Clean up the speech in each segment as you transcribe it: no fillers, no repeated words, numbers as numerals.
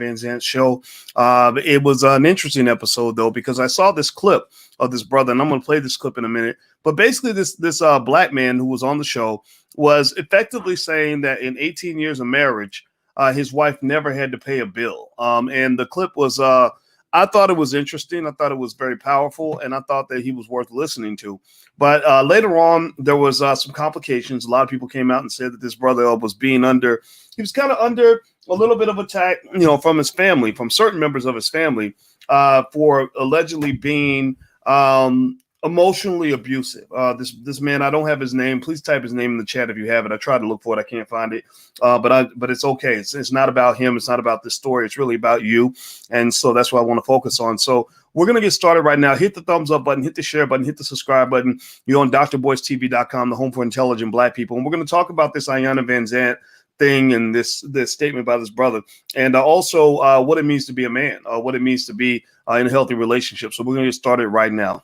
Vanzant show. It was an interesting episode though, because I saw this clip of this brother, and I'm going to play this clip in a minute. But basically, this black man who was on the show was effectively saying that in 18 years of marriage, his wife never had to pay a bill. And the clip was, I thought it was interesting. I thought it was very powerful, and I thought that he was worth listening to. But later on, there was some complications. A lot of people came out and said that this brother was being he was kind of under a little bit of attack, from his family, from certain members of his family, for allegedly being emotionally abusive. This man, I don't have his name. Please type his name in the chat if you have it. I tried to look for it. I can't find it. But it's okay. It's not about him. It's not about this story. It's really about you. And so that's what I want to focus on. So we're going to get started right now. Hit the thumbs up button, hit the share button, hit the subscribe button. You're on drboystv.com, the home for intelligent Black people. And we're going to talk about this Iyanla Vanzant thing and this statement by this brother, and also what it means to be a man, what it means to be in a healthy relationship. So we're going to get started right now.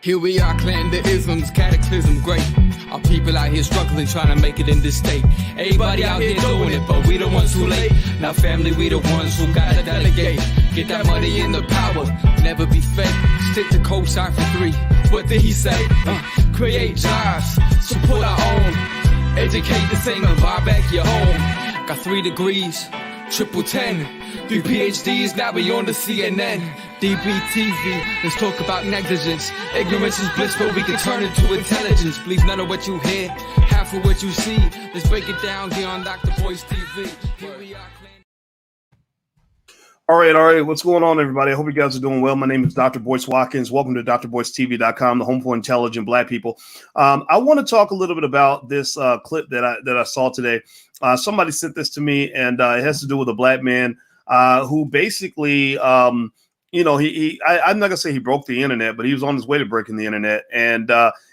Here we are, clan the isms, cataclysm, great. Our people out here struggling, trying to make it in this state. Everybody out here doing it, but we the ones too late. Now family, we the ones who gotta delegate. Get that money in the power, never be fake. Stick to co-sign for 3. What did he say? Create jobs, support our own. Educate the same and buy back your home. Got 3 degrees, triple 10. 3 PhDs, now we on the CNN. DBTV, let's talk about negligence. Ignorance is bliss, but we can turn it to intelligence. Believe none of what you hear, half of what you see. Let's break it down here on Dr. Boyce TV. Here we are. All right. What's going on, everybody? I hope you guys are doing well. My name is Dr. Boyce Watkins. Welcome to drboystv.com, the home for intelligent Black people. I want to talk a little bit about this clip that I saw today. Somebody sent this to me, and it has to do with a black man who basically, I'm not gonna say he broke the internet, but he was on his way to breaking the internet, and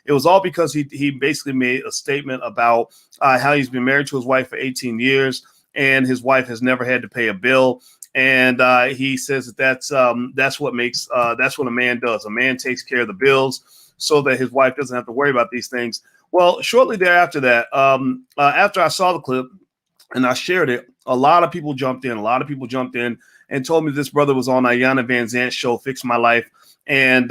it was all because he basically made a statement about how he's been married to his wife for 18 years, and his wife has never had to pay a bill. And he says that's what a man does. A man takes care of the bills so that his wife doesn't have to worry about these things. Well, shortly thereafter that, after I saw the clip and I shared it, a lot of people jumped in. And told me this brother was on Iyanla Vanzant's show, Fix My Life. And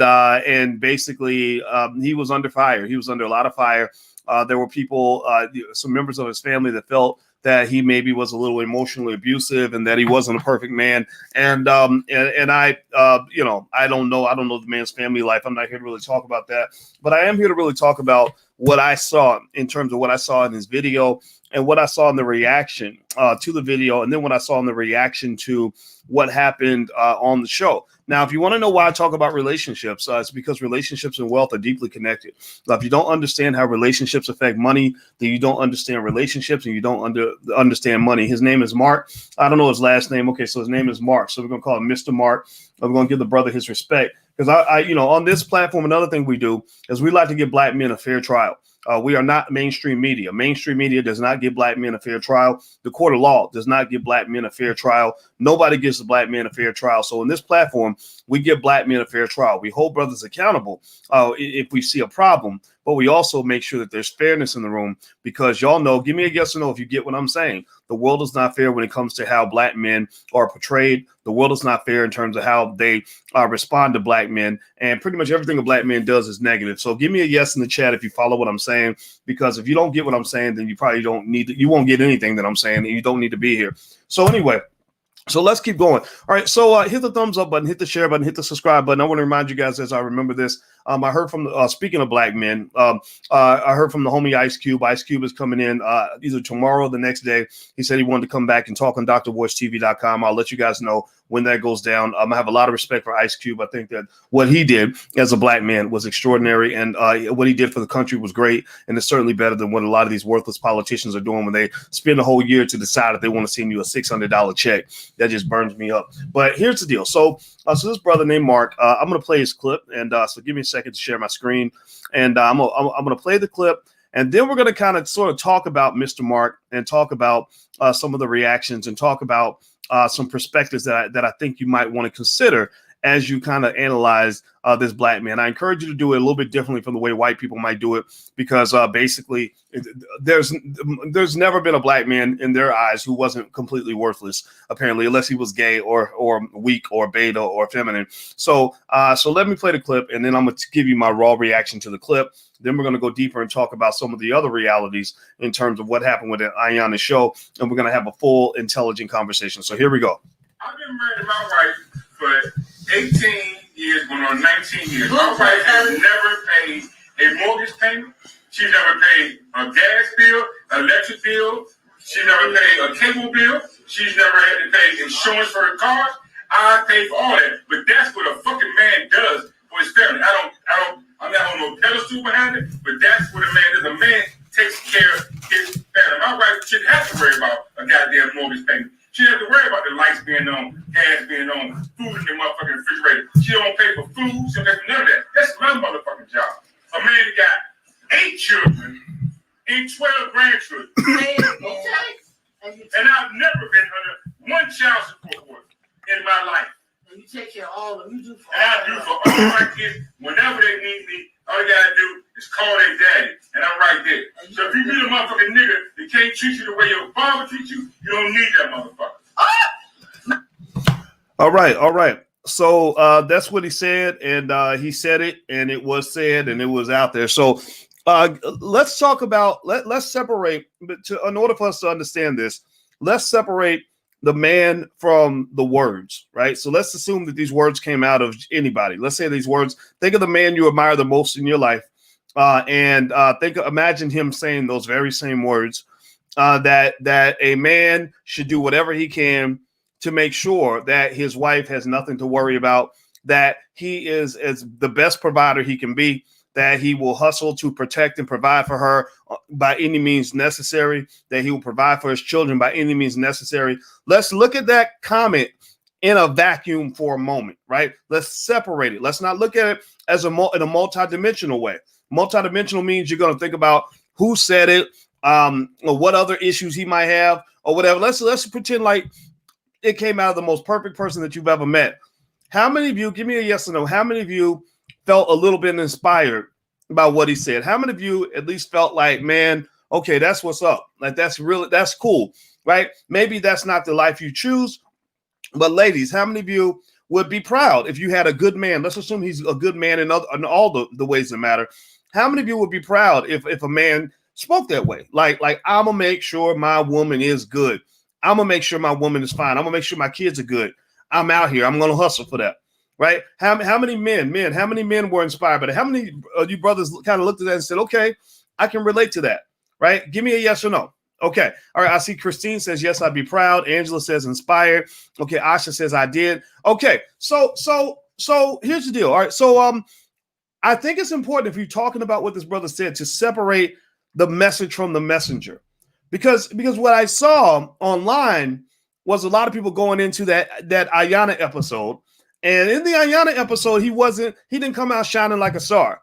basically he was under fire. He was under a lot of fire. There were people, some members of his family that felt that he maybe was a little emotionally abusive and that he wasn't a perfect man. And I don't know the man's family life. I'm not here to really talk about that, but I am here to really talk about what I saw in terms of what I saw in his video and what I saw in the reaction to the video, and then what I saw in the reaction to what happened on the show. Now, if you want to know why I talk about relationships, it's because relationships and wealth are deeply connected. Now, if you don't understand how relationships affect money, then you don't understand relationships and you don't understand money. His name is Mark. I don't know his last name. Okay, so his name is Mark. So we're going to call him Mr. Mark. We're going to give the brother his respect. Because I on this platform, another thing we do is we like to give Black men a fair trial. We are not mainstream media. Mainstream media does not give Black men a fair trial. The court of law does not give Black men a fair trial. Nobody gives the Black man a fair trial. So in this platform, we give Black men a fair trial. We hold brothers accountable if we see a problem, but we also make sure that there's fairness in the room, because y'all know, give me a yes or no if you get what I'm saying. The world is not fair when it comes to how Black men are portrayed. The world is not fair in terms of how they respond to Black men. And pretty much everything a Black man does is negative. So give me a yes in the chat if you follow what I'm saying, because if you don't get what I'm saying, then you probably you won't get anything that I'm saying, and you don't need to be here. So anyway, so let's keep going. All right. So hit the thumbs up button, hit the share button, hit the subscribe button. I want to remind you guys as I remember this. I heard from speaking of Black men, I heard from the homie Ice Cube. Ice Cube is coming in either tomorrow or the next day. He said he wanted to come back and talk on drboystv.com. I'll let you guys know when that goes down. I have a lot of respect for Ice Cube. I think that what he did as a Black man was extraordinary, and what he did for the country was great, and it's certainly better than what a lot of these worthless politicians are doing when they spend a whole year to decide if they want to send you a $600 check. That just burns me up. But here's the deal. So this brother named Mark, I'm going to play his clip, and so give me a second to share my screen, and I'm going to play the clip, and then we're going to kind of sort of talk about Mr. Mark and talk about some of the reactions and talk about some perspectives that I think you might want to consider as you kind of analyze this black man. I encourage you to do it a little bit differently from the way white people might do it, because basically there's never been a black man in their eyes who wasn't completely worthless, apparently, unless he was gay or weak or beta or feminine. So let me play the clip, and then I'm going to give you my raw reaction to the clip. Then we're going to go deeper and talk about some of the other realities in terms of what happened with the Iyanla show, and we're going to have a full, intelligent conversation. So here we go. I've been married to my wife for 18 years, going on 19 years. My wife has never paid a mortgage payment. She's never paid a gas bill, electric bill. She's never paid a cable bill. She's never had to pay insurance for her cars. I pay for all that, but that's what a fucking man does for his family. I'm not on no pedestal behind it, but that's what a man does. A man takes care of his family. My wife shouldn't have to worry about a goddamn mortgage payment. She doesn't have to worry about the lights being on, gas being on, food in the motherfucking refrigerator. She don't pay for food. She don't pay for none of that. That's my motherfucking job. A man that got 8 children and 12 grandchildren. And I've never been under one child support order in my life. And you take care of all of them. You do for and I do for all my kids. Whenever they need me, all you gotta do is call their daddy, and I'm right there. So if you meet a motherfucking nigga that can't treat you the way your father treats you, you don't need that motherfucker. All right. So that's what he said, and he said it, and it was said, and it was out there. So let's talk about let's separate. But in order for us to understand this, let's separate the man from the words, right? So let's assume that these words came out of anybody. Let's say these words. Think of the man you admire the most in your life, and imagine him saying those very same words. That a man should do whatever he can to make sure that his wife has nothing to worry about, that he is as the best provider he can be, that he will hustle to protect and provide for her by any means necessary, that he will provide for his children by any means necessary. Let's look at that comment in a vacuum for a moment, right? Let's separate it. Let's not look at it as in a multidimensional way. Multidimensional means you're going to think about who said it, or what other issues he might have, or whatever. Let's pretend like it came out of the most perfect person that you've ever met. How many of you, give me a yes or no, how many of you felt a little bit inspired by what he said? How many of you at least felt like, man, okay, that's what's up. Like, that's cool, right? Maybe that's not the life you choose, but ladies, how many of you would be proud if you had a good man? Let's assume he's a good man in all the ways that matter. How many of you would be proud if a man spoke that way? Like I'm gonna make sure my woman is good. I'm gonna make sure my woman is fine. I'm gonna make sure my kids are good. I'm out here. I'm gonna hustle for that. Right? How many men were inspired by that? How many of you brothers kind of looked at that and said, okay, I can relate to that, right? Give me a yes or no. Okay. All right. I see Christine says, yes, I'd be proud. Angela says inspired. Okay. Asha says I did. Okay. So here's the deal. All right. So I think it's important, if you're talking about what this brother said, to separate the message from the messenger, because what I saw online was a lot of people going into that Iyanla episode. And in the Iyanla episode, he didn't come out shining like a star.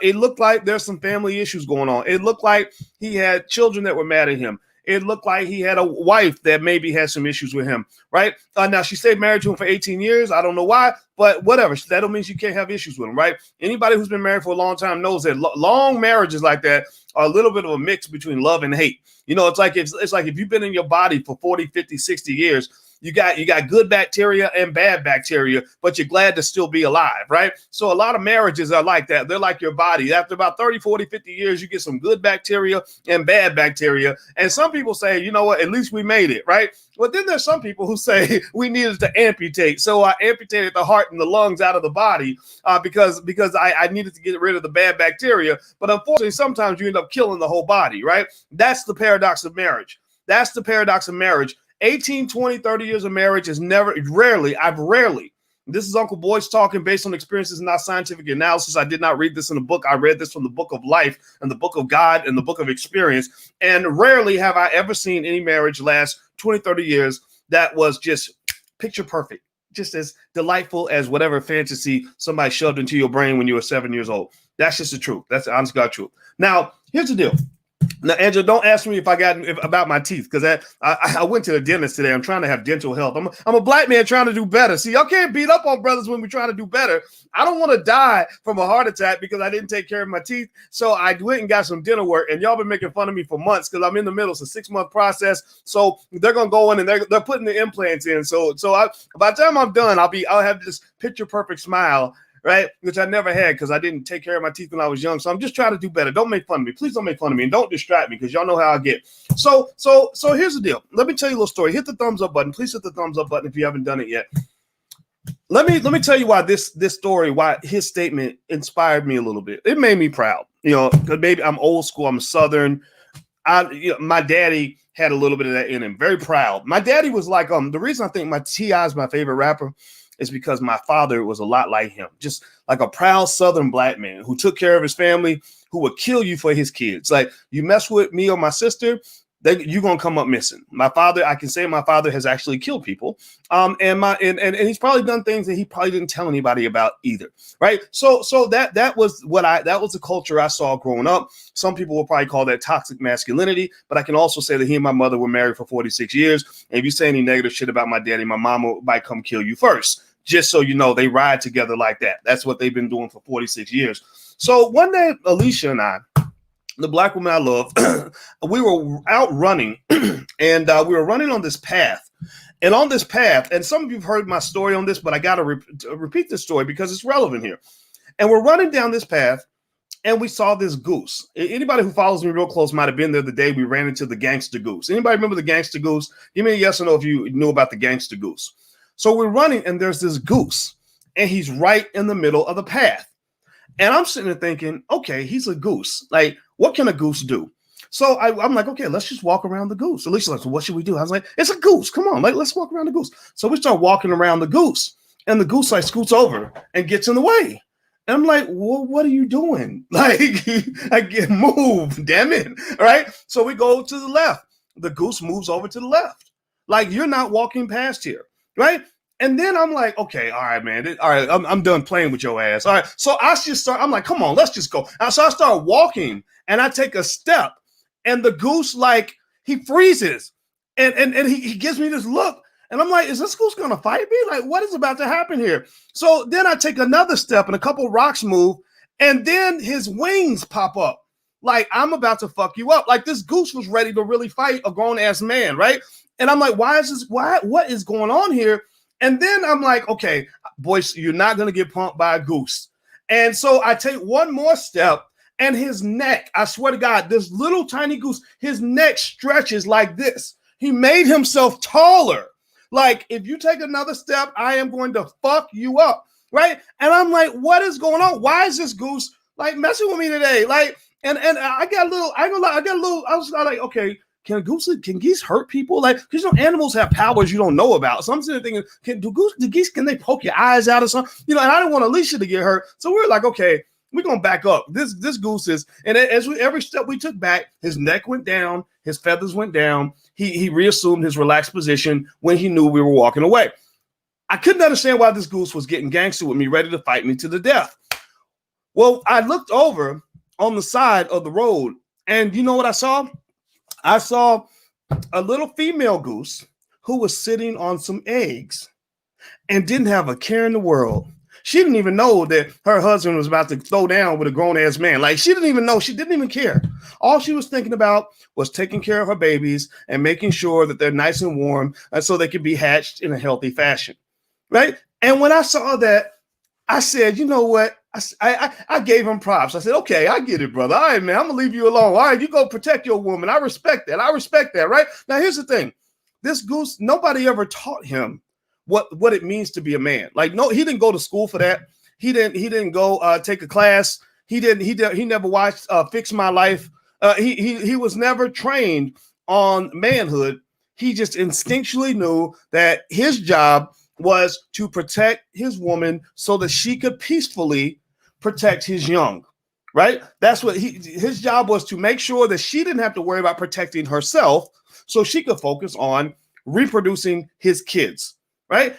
It looked like there's some family issues going on. It looked like he had children that were mad at him. It looked like he had a wife that maybe had some issues with him, right? Now, she stayed married to him for 18 years. I don't know why, but whatever. That don't mean you can't have issues with him, right? Anybody who's been married for a long time knows that long marriages like that are a little bit of a mix between love and hate. You know, it's like if you've been in your body for 40, 50, 60 years, you got good bacteria and bad bacteria, but you're glad to still be alive, right? So a lot of marriages are like that. They're like your body. After about 30, 40, 50 years, you get some good bacteria and bad bacteria. And some people say, you know what, at least we made it, right? But then there's some people who say we needed to amputate. So I amputated the heart and the lungs out of the body because I needed to get rid of the bad bacteria. But unfortunately, sometimes you end up killing the whole body, right? That's the paradox of marriage. 18, 20, 30 years of marriage is rarely, this is Uncle Boyce talking based on experiences, not scientific analysis. I did not read this in a book. I read this from the book of life and the book of God and the book of experience. And rarely have I ever seen any marriage last 20, 30 years that was just picture perfect, just as delightful as whatever fantasy somebody shoved into your brain when you were 7 years old. That's just the truth. That's the honest God truth. Now, here's the deal. Now, Angela, don't ask me about my teeth, because I went to the dentist today. I'm trying to have dental health. I'm a black man trying to do better. See, y'all can't beat up on brothers when we're trying to do better. I don't want to die from a heart attack because I didn't take care of my teeth. So I went and got some dental work, and y'all been making fun of me for months because I'm in the middle. It's a 6-month process. So they're gonna go in and they're putting the implants in. So by the time I'm done, I'll have this picture perfect smile, right? Which I never had because I didn't take care of my teeth when I was young. So I'm just trying to do better. Don't make fun of me. Please don't make fun of me, and don't distract me, because y'all know how I get. So here's the deal. Let me tell you a little story. Hit the thumbs up button. Please hit the thumbs up button if you haven't done it yet. Let me tell you why this story, why his statement inspired me a little bit. It made me proud. Because maybe I'm old school. I'm Southern. My daddy had a little bit of that in him. Very proud. My daddy was like, the reason I think T.I. is my favorite rapper is because my father was a lot like him, just like a proud Southern black man who took care of his family, who would kill you for his kids. Like, you mess with me or my sister, you're gonna come up missing. My father, I can say my father has actually killed people, and he's probably done things that he probably didn't tell anybody about either, right? So that was the culture I saw growing up. Some people will probably call that toxic masculinity, but I can also say that he and my mother were married for 46 years. And if you say any negative shit about my daddy, my mama might come kill you first. Just so you know, they ride together like that. That's what they've been doing for 46 years. So one day, Alicia and I, the black woman I love, we were out running, and we were running on this path. And on this path, and some of you have heard my story on this, but I got to repeat this story because it's relevant here. And we're running down this path, and we saw this goose. Anybody who follows me real close might have been there the day we ran into the gangster goose. Anybody remember the gangster goose? Give me a yes or no if you knew about the gangster goose. So we're running, and there's this goose, and he's right in the middle of the path. And I'm sitting there thinking, okay, he's a goose. Like, what can a goose do? So I'm like, okay, let's just walk around the goose. Alicia's like, so what should we do? I was like, it's a goose. Come on, like, let's walk around the goose. So we start walking around the goose, and the goose like scoots over and gets in the way. And I'm like, well, what are you doing? Like, I get moved, damn it. All right. So we go to the left. The goose moves over to the left. Like, you're not walking past here. Right. And then I'm like, okay, all right, man. All right, I'm done playing with your ass. All right. So I'm like, come on, let's just go. And so I start walking, and I take a step, and the goose, like, he freezes, and he gives me this look. And I'm like, is this goose going to fight me? Like, what is about to happen here? So then I take another step, and a couple rocks move, and then his wings pop up. Like, I'm about to fuck you up. Like, this goose was ready to really fight a grown-ass man, right? And I'm like, what is going on here? And then I'm like, okay, boys, you're not going to get pumped by a goose. And so I take one more step, and his neck, I swear to God, this little tiny goose, his neck stretches like this. He made himself taller. Like, if you take another step, I am going to fuck you up, right? And I'm like, what is going on? Why is this goose, like, messing with me today? Like, and I got a little, I was like, okay, Can geese hurt people? Like, because animals have powers you don't know about. So I'm sitting there thinking, geese, can they poke your eyes out or something? And I didn't want Alicia to get hurt. So we were like, okay, we're gonna back up. This goose is, and every step we took back, his neck went down, his feathers went down. He reassumed his relaxed position when he knew we were walking away. I couldn't understand why this goose was getting gangster with me, ready to fight me to the death. Well, I looked over on the side of the road, and you know what I saw? I saw a little female goose who was sitting on some eggs and didn't have a care in the world. She didn't even know that her husband was about to throw down with a grown-ass man. Like, she didn't even know. She didn't even care. All she was thinking about was taking care of her babies and making sure that they're nice and warm so they can be hatched in a healthy fashion, right? And when I saw that, I said, you know what? I gave him props. I said, okay, I get it, brother. All right, man, I'm going to leave you alone. All right, you go protect your woman. I respect that. Right? Now, here's the thing. This goose, nobody ever taught him what it means to be a man. Like, no, he didn't go to school for that. He didn't go take a class. He never watched Fix My Life. He was never trained on manhood. He just instinctually knew that his job was to protect his woman so that she could peacefully protect his young, right? That's what his job was, to make sure that she didn't have to worry about protecting herself so she could focus on reproducing his kids, right?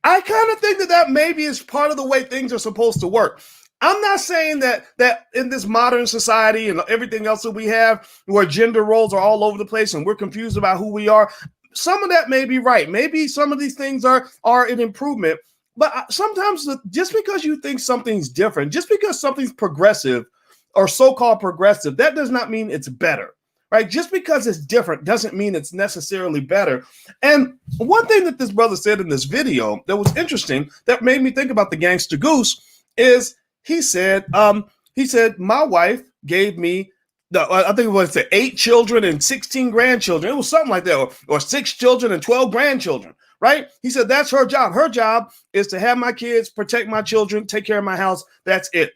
I kind of think that maybe is part of the way things are supposed to work. I'm not saying that in this modern society and everything else that we have, where gender roles are all over the place and we're confused about who we are, some of that may be right. Maybe some of these things are an improvement. But sometimes just because you think something's different, just because something's progressive or so-called progressive, that does not mean it's better. Right? Just because it's different doesn't mean it's necessarily better. And one thing that this brother said in this video that was interesting, that made me think about the gangster goose, is he said, my wife gave me I think it was 8 children and 16 grandchildren. It was something like that, or 6 children and 12 grandchildren, right? He said that's her job. Her job is to have my kids, protect my children, take care of my house. That's it.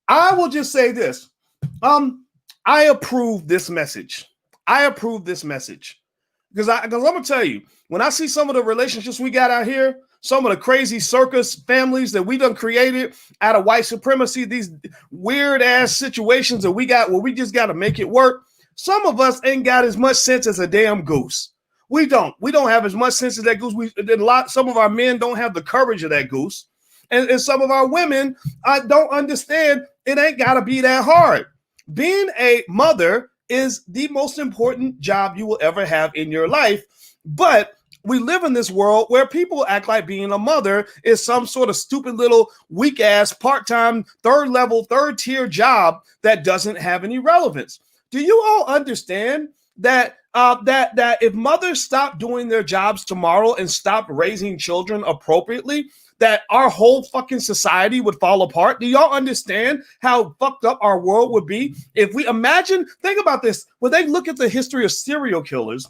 I will just say this. I approve this message. I approve this message because I'm gonna tell you, when I see some of the relationships we got out here, some of the crazy circus families that we done created out of white supremacy, these weird ass situations that we got where we just got to make it work. Some of us ain't got as much sense as a damn goose. We don't have as much sense as that goose. Some of our men don't have the courage of that goose. And some of our women don't understand it ain't got to be that hard. Being a mother is the most important job you will ever have in your life. But we live in this world where people act like being a mother is some sort of stupid little weak ass part-time third tier job that doesn't have any relevance. Do you all understand that that if mothers stop doing their jobs tomorrow and stop raising children appropriately, that our whole fucking society would fall apart? Do y'all understand how fucked up our world would be if we think about this, when they look at the history of serial killers.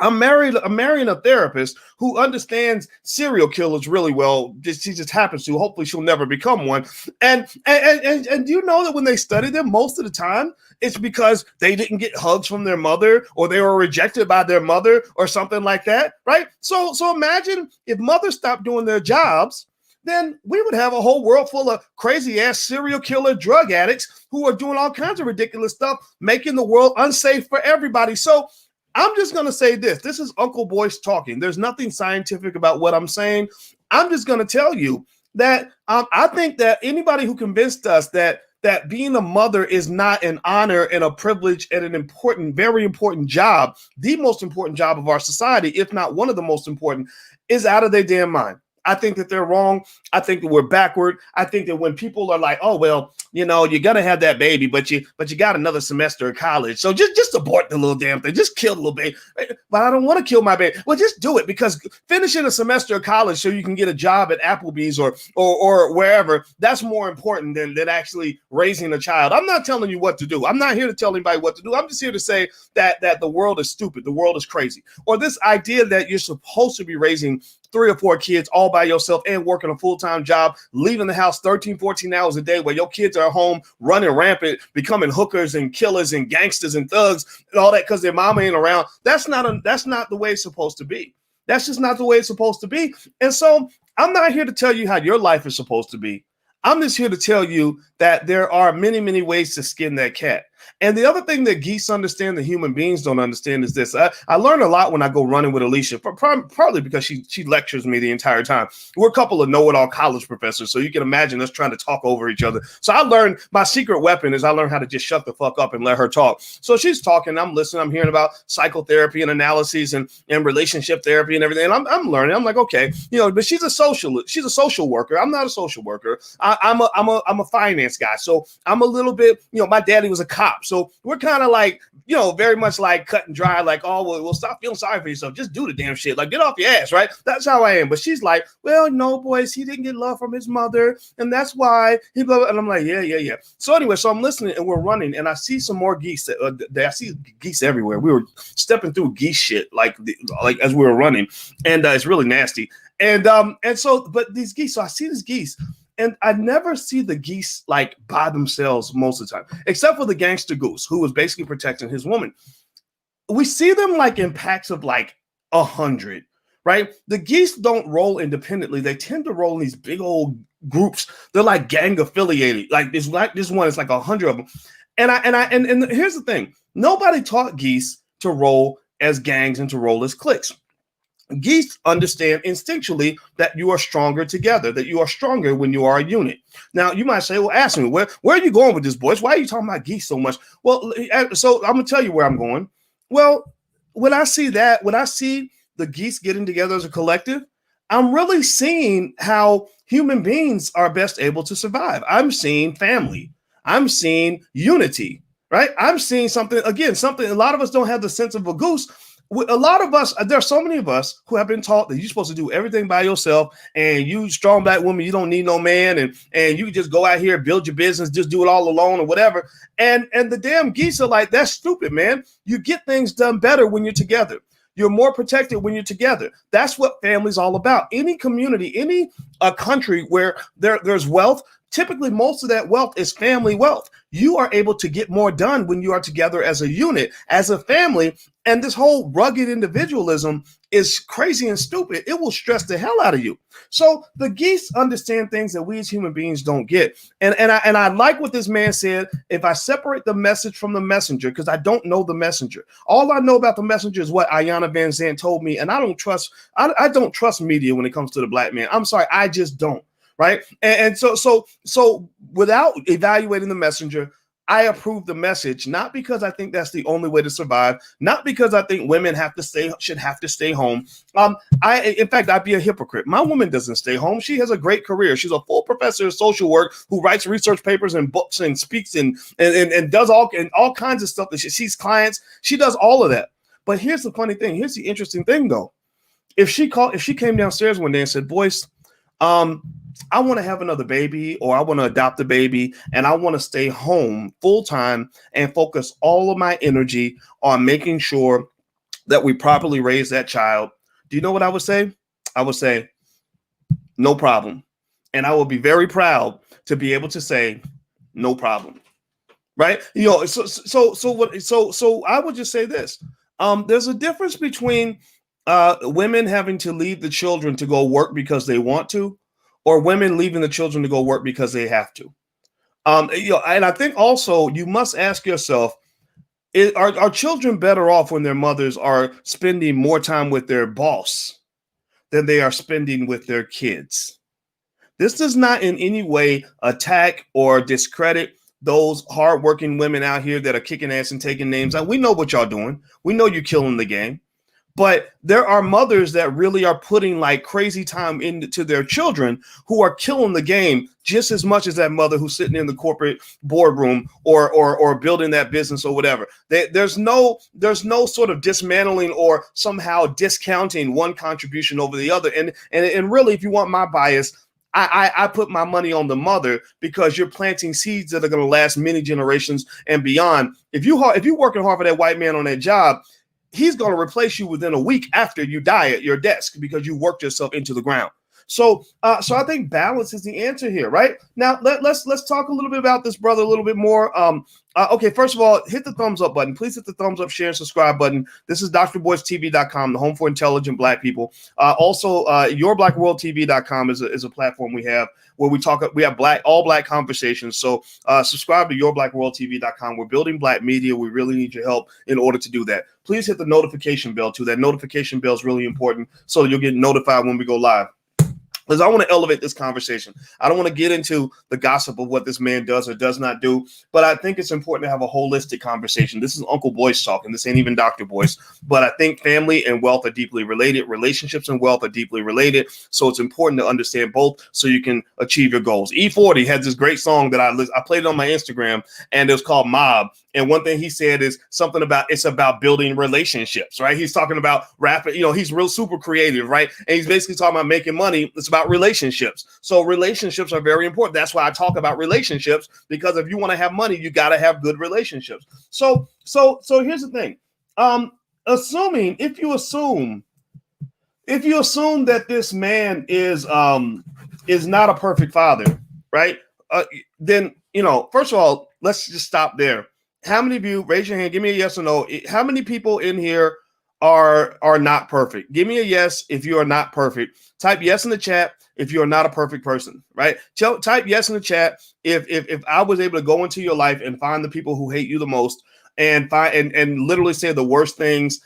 I'm marrying a therapist who understands serial killers really well. She just happens to. Hopefully, she'll never become one. And do you know that when they study them, most of the time it's because they didn't get hugs from their mother, or they were rejected by their mother, or something like that, right? So imagine if mothers stopped doing their jobs, then we would have a whole world full of crazy ass serial killer drug addicts who are doing all kinds of ridiculous stuff, making the world unsafe for everybody. So I'm just going to say this. This is Uncle Boyce talking. There's nothing scientific about what I'm saying. I'm just going to tell you that I think that anybody who convinced us that being a mother is not an honor and a privilege and an important, very important job, the most important job of our society, if not one of the most important, is out of their damn mind. I think that they're wrong. I think that we're backward. I think that when people are like, oh, well, you know, you're going to have that baby, but you got another semester of college. So just abort the little damn thing. Just kill the little baby. But I don't want to kill my baby. Well, just do it, because finishing a semester of college so you can get a job at Applebee's or wherever, that's more important than actually raising a child. I'm not telling you what to do. I'm not here to tell anybody what to do. I'm just here to say that the world is stupid. The world is crazy. Or this idea that you're supposed to be raising 3 or 4 kids all by yourself and working a full-time job, leaving the house 13, 14 hours a day, where your kids are home running rampant, becoming hookers and killers and gangsters and thugs and all that because their mama ain't around. That's not the way it's supposed to be. That's just not the way it's supposed to be. And so I'm not here to tell you how your life is supposed to be. I'm just here to tell you that there are many, many ways to skin that cat. And the other thing that geese understand that human beings don't understand is this. I learn a lot when I go running with Alicia, partly because she lectures me the entire time. We're a couple of know-it-all college professors, so you can imagine us trying to talk over each other. So I learned, my secret weapon is I learned how to just shut the fuck up and let her talk. So she's talking, I'm listening, I'm hearing about psychotherapy and analyses and relationship therapy and everything. And I'm learning. I'm like, okay, you know, but she's a social worker. I'm not a social worker. I'm a finance guy. So I'm a little bit, you know, my daddy was a cop. So we're kind of like, you know, very much like cut and dry, like, oh, well, stop feeling sorry for yourself. Just do the damn shit. Like, get off your ass, right? That's how I am. But she's like, well, no, boys, he didn't get love from his mother. And that's why he, blah, blah. And I'm like, yeah. So anyway, so I'm listening and we're running and I see some more geese. I see geese everywhere. We were stepping through geese shit, like as we were running. And it's really nasty. And so, but these geese, so I see these geese. And I never see the geese like by themselves most of the time, except for the gangster goose who was basically protecting his woman. We see them like in packs of like 100, right? The geese don't roll independently. They tend to roll in these big old groups. They're like gang affiliated. Like this one is like 100 of them. And here's the thing. Nobody taught geese to roll as gangs and to roll as cliques. Geese understand instinctually that you are stronger together, that you are stronger when you are a unit. Now, you might say, well, ask me, where are you going with this, boys? Why are you talking about geese so much? Well, so I'm going to tell you where I'm going. Well, when I see the geese getting together as a collective, I'm really seeing how human beings are best able to survive. I'm seeing family. I'm seeing unity, right? I'm seeing something, a lot of us don't have the sense of a goose. A lot of us, there are so many of us who have been taught that you're supposed to do everything by yourself, and you strong black woman, you don't need no man, and you can just go out here, build your business, just do it all alone or whatever. And the damn geese are like, that's stupid, man. You get things done better when you're together. You're more protected when you're together. That's what family's all about. Any community, any country where there's wealth, typically most of that wealth is family wealth. You are able to get more done when you are together as a unit, as a family. And this whole rugged individualism is crazy and stupid. It will stress the hell out of you. So the geese understand things that we as human beings don't get. And I like what this man said. If I separate the message from the messenger, because I don't know the messenger, all I know about the messenger is what Iyanla Vanzant told me. And I don't trust media when it comes to the black man. I'm sorry, I just don't. Right. And so without evaluating the messenger, I approve the message, not because I think that's the only way to survive, not because I think women should have to stay home. In fact, I'd be a hypocrite. My woman doesn't stay home. She has a great career. She's a full professor of social work who writes research papers and books and speaks and does all kinds of stuff. That she sees clients. She does all of that. But here's the funny thing. Here's the interesting thing, though. If she came downstairs one day and said, "Boyce, I want to have another baby, or I want to adopt a baby, and I want to stay home full time and focus all of my energy on making sure that we properly raise that child." Do you know what I would say? I would say, no problem. And I would be very proud to be able to say, no problem. Right? So I would just say this. There's a difference between women having to leave the children to go work because they want to, or women leaving the children to go work because they have to. And I think also you must ask yourself, are children better off when their mothers are spending more time with their boss than they are spending with their kids? This does not in any way attack or discredit those hardworking women out here that are kicking ass and taking names. We know what y'all doing. We know you're killing the game. But there are mothers that really are putting like crazy time into their children who are killing the game just as much as that mother who's sitting in the corporate boardroom or building that business or whatever. There's no sort of dismantling or somehow discounting one contribution over the other. And really, if you want my bias, I put my money on the mother, because you're planting seeds that are going to last many generations and beyond. If you're working hard for that white man on that job, he's going to replace you within a week after you die at your desk because you worked yourself into the ground. So I think balance is the answer here, right? Now let's talk a little bit about this brother a little bit more. Okay, first of all, hit the thumbs up button. Please hit the thumbs up, share, and subscribe button. This is drboycetv.com, the home for intelligent black people. Also, yourblackworldtv.com is a platform we have where we have all black conversations. So subscribe to yourblackworldtv.com. We're building black media. We really need your help in order to do that. Please hit the notification bell too. That notification bell is really important, so you'll get notified when we go live. Because I want to elevate this conversation. I don't want to get into the gossip of what this man does or does not do, but I think it's important to have a holistic conversation. This is Uncle Boyce talking. This ain't even Dr. Boyce. But I think family and wealth are deeply related. Relationships and wealth are deeply related. So it's important to understand both so you can achieve your goals. E40 had this great song that I played it on my Instagram, and it was called Mob. And one thing he said is something about it's about building relationships, right? He's talking about rapping, he's real super creative, right? And he's basically talking about making money. It's about relationships. So relationships are very important. That's why I talk about relationships, because if you want to have money, you got to have good relationships. So here's the thing. If you assume that this man is not a perfect father, right? Then, first of all, let's just stop there. How many of you, raise your hand, give me a yes or no. How many people in here are not perfect? Give me a yes if you are not perfect. Type yes in the chat if you are not a perfect person, right? Type yes in the chat if I was able to go into your life and find the people who hate you the most and literally say the worst things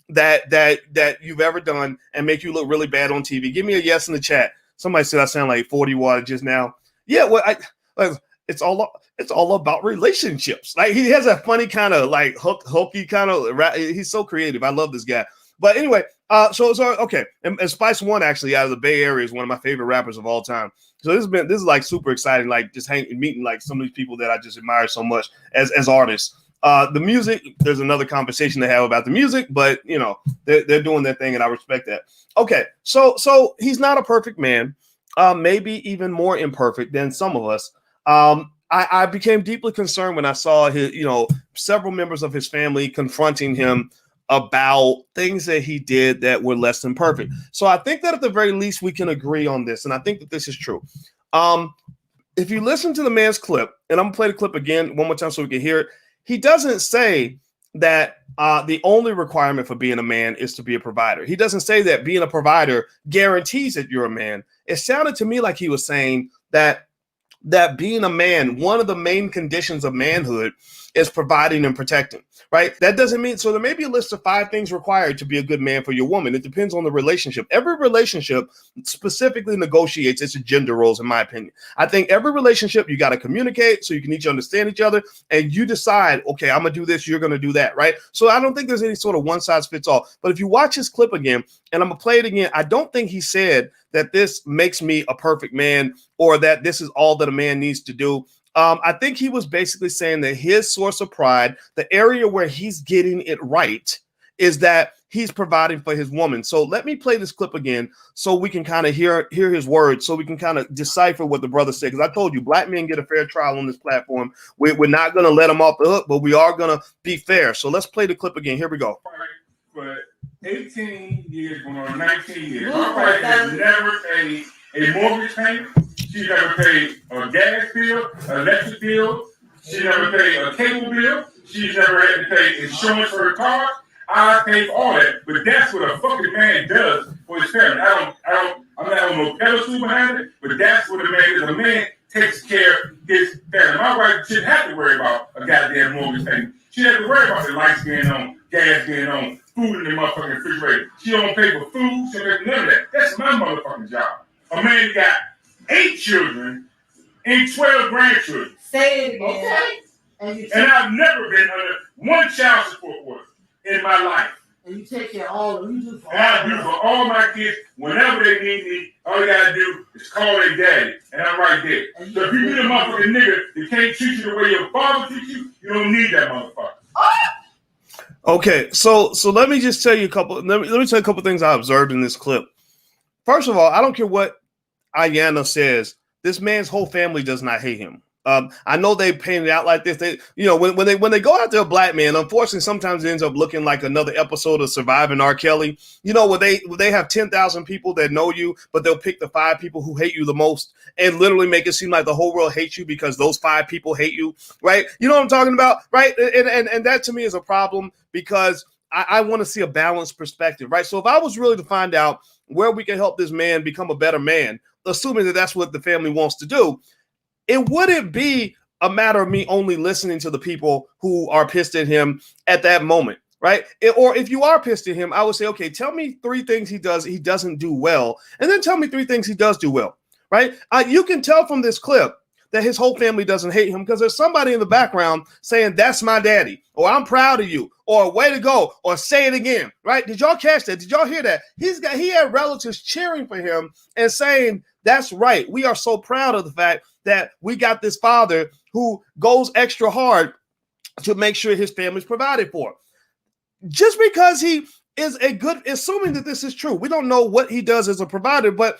that you've ever done and make you look really bad on TV? Give me a yes in the chat. Somebody said I sound like 40 water just now. Yeah, well, it's all about relationships. Like he has a funny kind of like hokey kind of. He's so creative. I love this guy. But anyway, so okay, and Spice One actually out of the Bay Area is one of my favorite rappers of all time. So this is like super exciting, like just meeting like some of these people that I just admire so much as artists. The music, there's another conversation to have about the music, but you know they're doing their thing, and I respect that. Okay, so he's not a perfect man, maybe even more imperfect than some of us. I became deeply concerned when I saw his, several members of his family confronting him about things that he did that were less than perfect. So I think that at the very least we can agree on this, and I think that this is true. If you listen to the man's clip, and I'm gonna play the clip again one more time so we can hear it, he doesn't say that the only requirement for being a man is to be a provider. He doesn't say that being a provider guarantees that you're a man. It sounded to me like he was saying that being a man, one of the main conditions of manhood is providing and protecting, right? That doesn't mean, so there may be a list of 5 things required to be a good man for your woman. It depends on the relationship. Every relationship specifically negotiates its gender roles, in my opinion. I think every relationship, you got to communicate so you can each understand each other, and you decide, okay, I'm going to do this, you're going to do that, right? So I don't think there's any sort of one size fits all. But if you watch his clip again, and I'm going to play it again, I don't think he said that this makes me a perfect man or that this is all that a man needs to do. I think he was basically saying that his source of pride, the area where he's getting it right, is that he's providing for his woman. So let me play this clip again so we can kind of hear his words, so we can kind of decipher what the brother said. Because I told you, black men get a fair trial on this platform. We're not going to let them off the hook, but we are going to be fair. So let's play the clip again. Here we go. For 18 years, going on 19 years, my wife has never paid a mortgage payment. She never paid a gas bill, electric bill. She never paid a cable bill. She's never had to pay insurance for her car. I pay for all that, but that's what a fucking man does for his family. I'm not on no pedestal behind it, but that's what a man is. A man takes care of his family. My wife shouldn't have to worry about a goddamn mortgage payment. She doesn't have to worry about the lights being on, gas being on, food in the motherfucking refrigerator. She don't pay for food. She don't pay for none of that. That's my motherfucking job. A man got 8 children and 12 grandchildren. Say it again. Okay. And I've never been under one child support order in my life. And you take care of all of them. You do for and I do for all my kids whenever they need me. All you gotta do is call their daddy, and I'm right there. So if you meet a motherfucking nigga that can't treat you the way your father treats you, you don't need that motherfucker. Okay, so let me just tell you a couple. Let me tell you a couple things I observed in this clip. First of all, I don't care what Iyanla says. This man's whole family does not hate him. I know they paint it out like this. They, when they go after a black man, unfortunately, sometimes it ends up looking like another episode of Surviving R. Kelly. Where they have 10,000 people that know you, but they'll pick the 5 people who hate you the most and literally make it seem like the whole world hates you because those 5 people hate you, right? You know what I'm talking about, right? And that to me is a problem because I want to see a balanced perspective, right? So if I was really to find out where we can help this man become a better man, assuming that that's what the family wants to do, it wouldn't be a matter of me only listening to the people who are pissed at him at that moment, right? Or if you are pissed at him, I would say, okay, tell me 3 things he doesn't do well, and then tell me 3 things he does do well, right? You can tell from this clip that his whole family doesn't hate him because there's somebody in the background saying, that's my daddy, or I'm proud of you, or way to go, or say it again, right? Did y'all catch that? Did y'all hear that? He had relatives cheering for him and saying, that's right. We are so proud of the fact that we got this father who goes extra hard to make sure his family's provided for. Just because he is assuming that this is true, we don't know what he does as a provider, but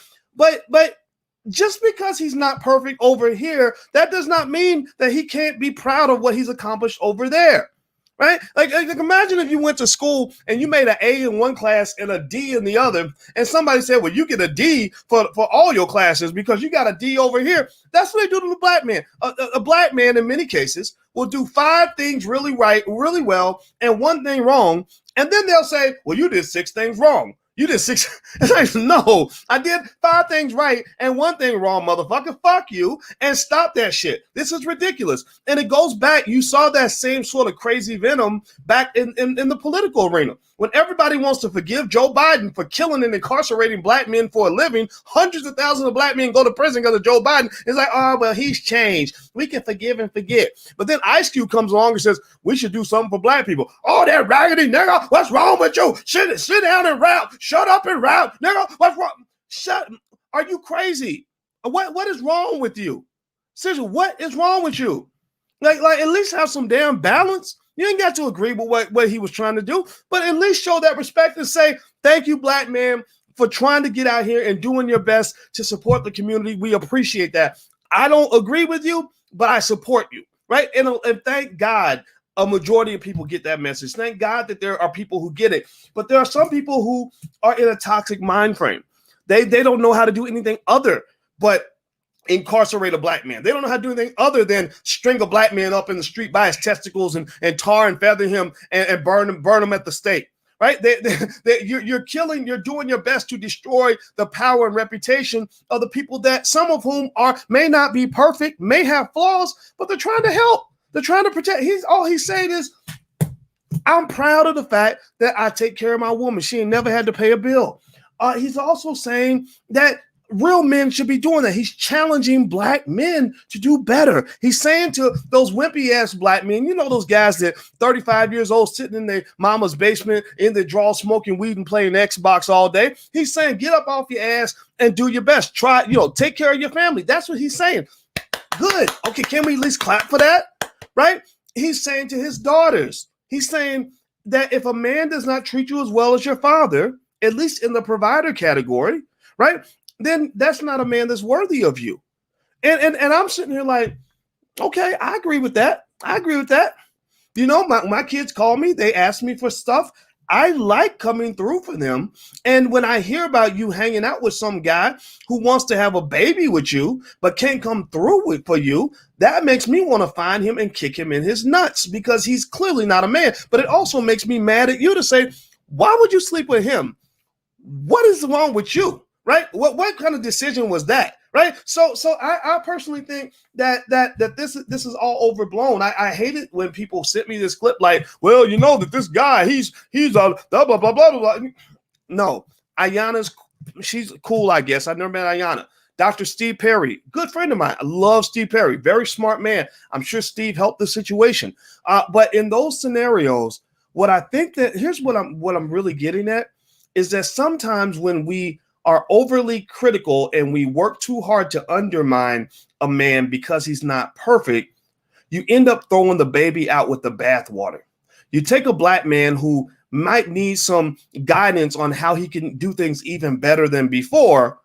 just because he's not perfect over here, that does not mean that he can't be proud of what he's accomplished over there. Right? Like imagine if you went to school and you made an A in one class and a D in the other, and somebody said, well, you get a D for all your classes because you got a D over here. That's what they do to the black man. A black man, in many cases, will do 5 things really right, really well, and 1 thing wrong. And then they'll say, well, you did 6 things wrong. You did 6. It's like, no, I did 5 things right and 1 thing wrong, motherfucker. Fuck you and stop that shit. This is ridiculous. And it goes back. You saw that same sort of crazy venom back in the political arena. When everybody wants to forgive Joe Biden for killing and incarcerating black men for a living, hundreds of thousands of black men go to prison because of Joe Biden. It's like, oh, well, he's changed. We can forgive and forget. But then Ice Cube comes along and says, we should do something for black people. Oh, that raggedy nigga. What's wrong with you? Sit down and rap. Shut up and rap. Nigga, what's wrong? Are you crazy? What is wrong with you? Seriously, what is wrong with you? Like at least have some damn balance. You ain't got to agree with what he was trying to do, but at least show that respect and say, thank you, black man, for trying to get out here and doing your best to support the community. We appreciate that. I don't agree with you, but I support you, right? And thank God a majority of people get that message. Thank God that there are people who get it, but there are some people who are in a toxic mind frame. They don't know how to do anything other but incarcerate a black man. They don't know how to do anything other than string a black man up in the street by his testicles and tar and feather him and burn him at the stake. Right? You're doing your best to destroy the power and reputation of the people that some of whom may not be perfect, may have flaws, but they're trying to help. They're trying to protect. All he's saying is, I'm proud of the fact that I take care of my woman. She ain't never had to pay a bill. He's also saying that real men should be doing that. He's challenging black men to do better. He's saying to those wimpy ass black men, you know, those guys that 35 years old sitting in their mama's basement in the drawer smoking weed and playing Xbox all day. He's saying, get up off your ass and do your best. Try, take care of your family. That's what he's saying. Good. Okay, can we at least clap for that? Right? He's saying to his daughters, he's saying that if a man does not treat you as well as your father, at least in the provider category, right, then that's not a man that's worthy of you. And I'm sitting here like, okay, I agree with that. I agree with that. My kids call me. They ask me for stuff. I like coming through for them. And when I hear about you hanging out with some guy who wants to have a baby with you, but can't come through for you, that makes me want to find him and kick him in his nuts because he's clearly not a man. But it also makes me mad at you to say, why would you sleep with him? What is wrong with you? Right? What kind of decision was that? Right? So I personally think that this is all overblown. I hate it when people send me this clip like, well, that this guy, he's blah, blah, blah, blah, blah. No, she's cool, I guess. I've never met Iyanla. Dr. Steve Perry, good friend of mine. I love Steve Perry. Very smart man. I'm sure Steve helped the situation. But in those scenarios, what I think that here's what I'm really getting at is that sometimes when we are overly critical and we work too hard to undermine a man because he's not perfect, you end up throwing the baby out with the bathwater. You take a black man who might need some guidance on how he can do things even better than before,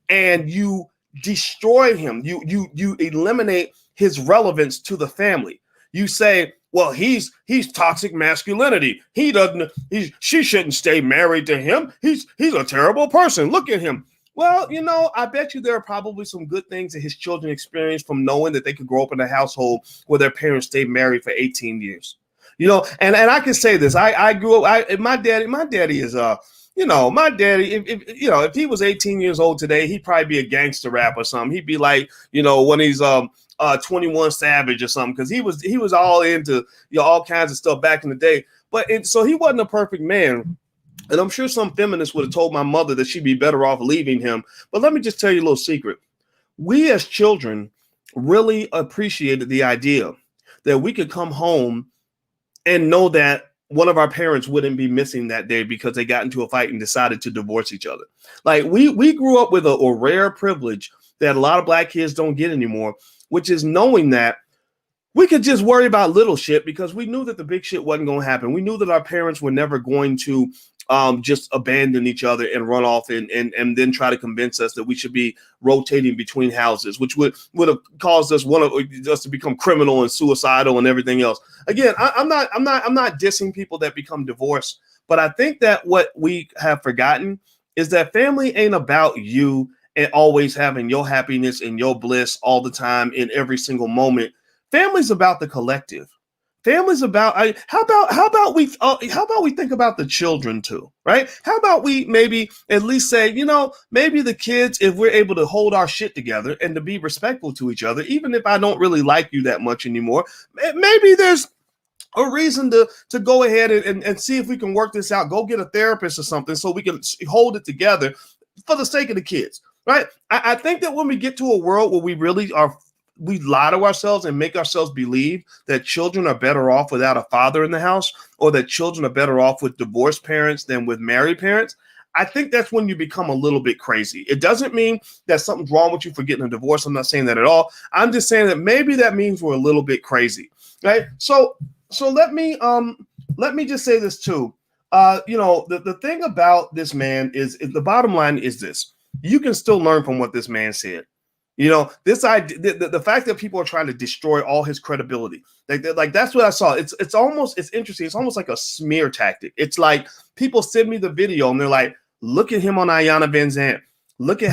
and you destroy him. You eliminate his relevance to the family. You say, well, he's toxic masculinity. She shouldn't stay married to him. He's a terrible person. Look at him. Well, I bet you there are probably some good things that his children experience from knowing that they could grow up in a household where their parents stayed married for 18 years. And I can say this. I grew up. My daddy is my daddy, if he was 18 years old today, he'd probably be a gangster rap or something. He'd be like, when he's 21 Savage or something, because he was all into all kinds of stuff back in the day. So he wasn't a perfect man. And I'm sure some feminists would have told my mother that she'd be better off leaving him. But let me just tell you a little secret. We as children really appreciated the idea that we could come home and know that one of our parents wouldn't be missing that day because they got into a fight and decided to divorce each other. Like we grew up with a rare privilege that a lot of black kids don't get anymore, which is knowing that we could just worry about little shit because we knew that the big shit wasn't going to happen. We knew that our parents were never going to just abandon each other and run off and then try to convince us that we should be rotating between houses, which would have caused us to become criminal and suicidal and everything else. Again, I'm not dissing people that become divorced, but I think that what we have forgotten is that family ain't about you and always having your happiness and your bliss all the time in every single moment. Family's about the collective. Family's about. How about we think about the children too, right? How about we maybe at least say, maybe the kids, if we're able to hold our shit together and to be respectful to each other, even if I don't really like you that much anymore, maybe there's a reason to go ahead and see if we can work this out. Go get a therapist or something so we can hold it together for the sake of the kids, right? I think that when we get to a world where we lie to ourselves and make ourselves believe that children are better off without a father in the house, or that children are better off with divorced parents than with married parents, I think that's when you become a little bit crazy. It doesn't mean that something's wrong with you for getting a divorce. I'm not saying that at all. I'm just saying that maybe that means we're a little bit crazy, right? So let me just say this too. The thing about this man is the bottom line is this: you can still learn from what this man said. This idea, the fact that people are trying to destroy all his credibility, like that's what I saw. It's interesting. It's almost like a smear tactic. It's like people send me the video and they're like, look at him on Iyanla Vanzant. Look at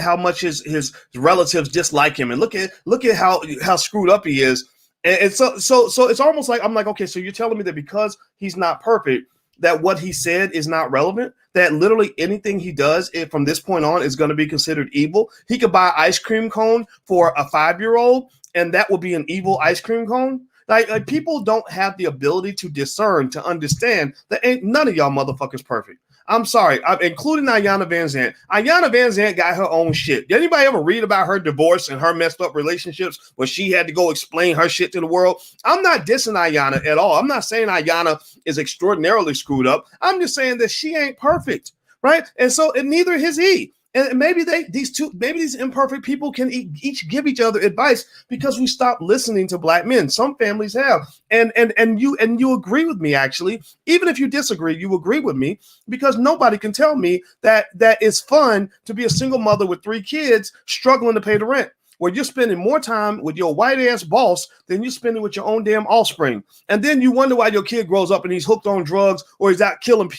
how much his relatives dislike him, and look at how screwed up he is. And so it's almost like I'm like, okay, so you're telling me that because he's not perfect, that what he said is not relevant, that literally anything he does from this point on is going to be considered evil. He could buy an ice cream cone for a 5-year-old, and that would be an evil ice cream cone. Like people don't have the ability to discern, to understand that ain't none of y'all motherfuckers perfect. I'm sorry, including Iyanla Vanzant. Iyanla Vanzant got her own shit. Did anybody ever read about her divorce and her messed up relationships where she had to go explain her shit to the world? I'm not dissing Iyanla at all. I'm not saying Iyanla is extraordinarily screwed up. I'm just saying that she ain't perfect, right? And neither is he. And maybe these imperfect people can each give each other advice because we stopped listening to black men. Some families have, and you agree with me, actually. Even if you disagree, you agree with me, because nobody can tell me that it's fun to be a single mother with 3 kids struggling to pay the rent, where you're spending more time with your white ass boss than you're spending with your own damn offspring. And then you wonder why your kid grows up and he's hooked on drugs, or he's out killing